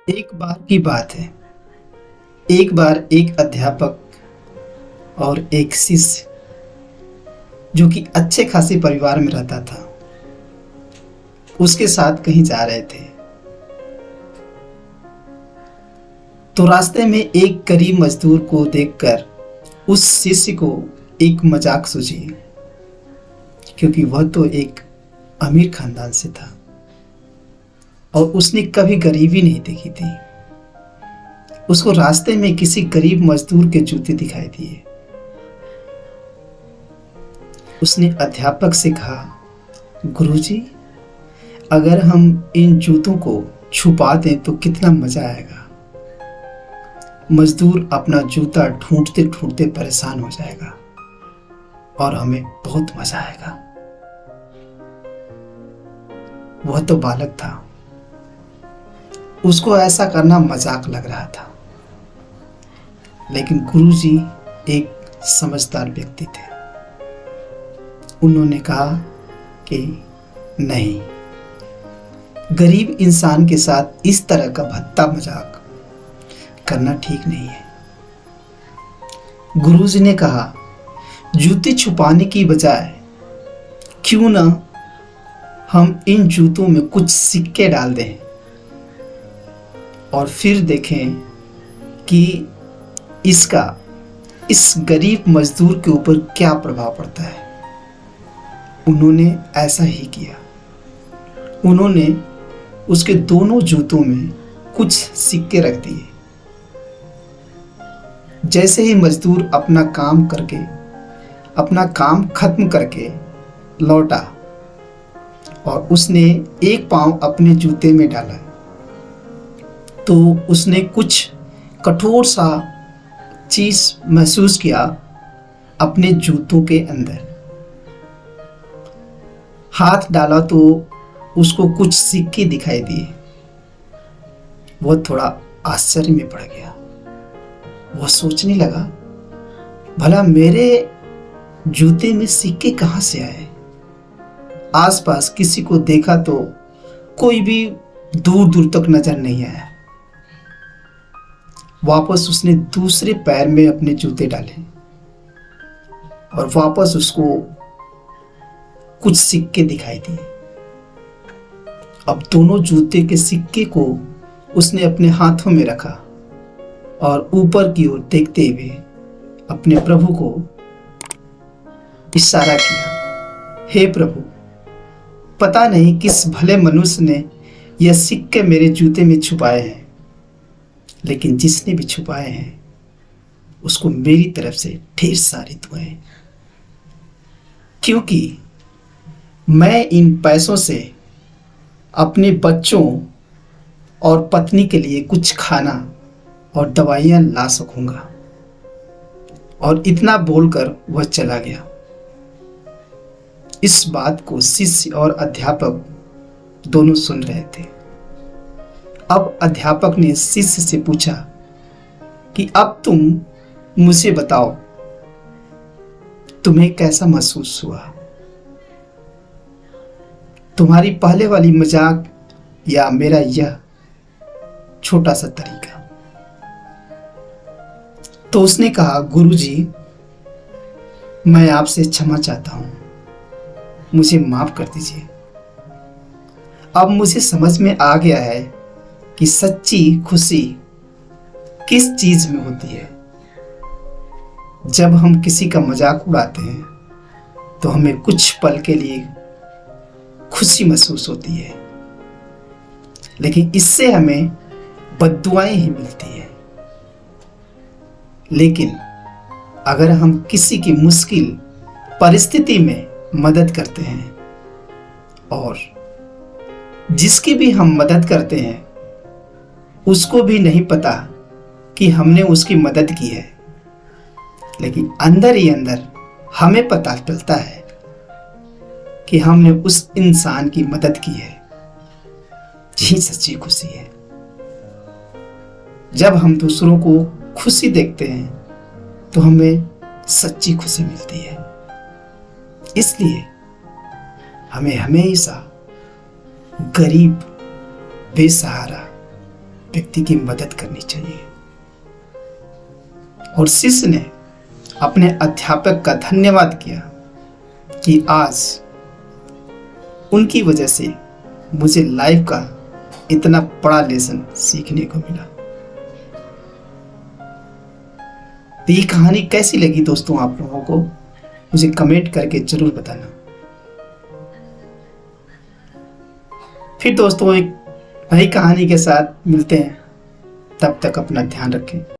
एक बार की बात है। एक बार एक अध्यापक और एक शिष्य जो कि अच्छे खासे परिवार में रहता था, उसके साथ कहीं जा रहे थे। तो रास्ते में एक गरीब मजदूर को देखकर उस शिष्य को एक मजाक सूझी, क्योंकि वह तो एक अमीर खानदान से था और उसने कभी गरीबी नहीं देखी थी। उसको रास्ते में किसी गरीब मजदूर के जूते दिखाई दिए। उसने अध्यापक से कहा, गुरुजी, अगर हम इन जूतों को छुपा दें तो कितना मजा आएगा। मजदूर अपना जूता ढूंढते ढूंढते परेशान हो जाएगा और हमें बहुत मजा आएगा। वह तो बालक था, उसको ऐसा करना मजाक लग रहा था, लेकिन गुरुजी एक समझदार व्यक्ति थे। उन्होंने कहा कि नहीं, गरीब इंसान के साथ इस तरह का भद्दा मजाक करना ठीक नहीं है। गुरुजी ने कहा, जूते छुपाने की बजाय क्यों ना हम इन जूतों में कुछ सिक्के डाल दें और फिर देखें कि इसका इस गरीब मजदूर के ऊपर क्या प्रभाव पड़ता है। उन्होंने ऐसा ही किया। उन्होंने उसके दोनों जूतों में कुछ सिक्के रख दिए। जैसे ही मजदूर अपना काम खत्म करके लौटा और उसने एक पांव अपने जूते में डाला, तो उसने कुछ कठोर सा चीज महसूस किया अपने जूतों के अंदर। हाथ डाला तो उसको कुछ सिक्के दिखाई दिए। वह थोड़ा आश्चर्य में पड़ गया। वह सोचने लगा, भला मेरे जूते में सिक्के कहां से आए। आसपास किसी को देखा तो कोई भी दूर दूर तक नजर नहीं आया। वापस उसने दूसरे पैर में अपने जूते डाले और वापस उसको कुछ सिक्के दिखाई दिए। अब दोनों जूते के सिक्के को उसने अपने हाथों में रखा और ऊपर की ओर देखते हुए अपने प्रभु को इशारा किया, हे प्रभु, पता नहीं किस भले मनुष्य ने यह सिक्के मेरे जूते में छुपाए हैं, लेकिन जिसने भी छुपाए हैं उसको मेरी तरफ से ढेर सारी दुआएं, क्योंकि मैं इन पैसों से अपने बच्चों और पत्नी के लिए कुछ खाना और दवाइयां ला सकूंगा। और इतना बोलकर वह चला गया। इस बात को शिष्य और अध्यापक दोनों सुन रहे थे। अब अध्यापक ने शिष्य से पूछा कि अब तुम मुझे बताओ, तुम्हें कैसा महसूस हुआ। तुम्हारी पहले वाली मजाक या मेरा यह छोटा सा तरीका। तो उसने कहा, गुरुजी, मैं आपसे क्षमा चाहता हूं, मुझे माफ कर दीजिए। अब मुझे समझ में आ गया है कि सच्ची खुशी किस चीज में होती है। जब हम किसी का मजाक उड़ाते हैं तो हमें कुछ पल के लिए खुशी महसूस होती है, लेकिन इससे हमें बद्दुआएं ही मिलती है। लेकिन अगर हम किसी की मुश्किल परिस्थिति में मदद करते हैं और जिसकी भी हम मदद करते हैं उसको भी नहीं पता कि हमने उसकी मदद की है, लेकिन अंदर ही अंदर हमें पता चलता है कि हमने उस इंसान की मदद की है। यही सच्ची खुशी है। जब हम दूसरों को खुशी देखते हैं तो हमें सच्ची खुशी मिलती है। इसलिए हमें हमेशा गरीब, बेसहारा व्यक्ति की मदद करनी चाहिए। और शिष्य ने अपने अध्यापक का धन्यवाद किया कि आज उनकी वजह से मुझे लाइफ का इतना बड़ा लेसन सीखने को मिला। तो ये कहानी कैसी लगी दोस्तों आप लोगों को, मुझे कमेंट करके जरूर बताना। फिर दोस्तों एक नई कहानी के साथ मिलते हैं, तब तक अपना ध्यान रखें।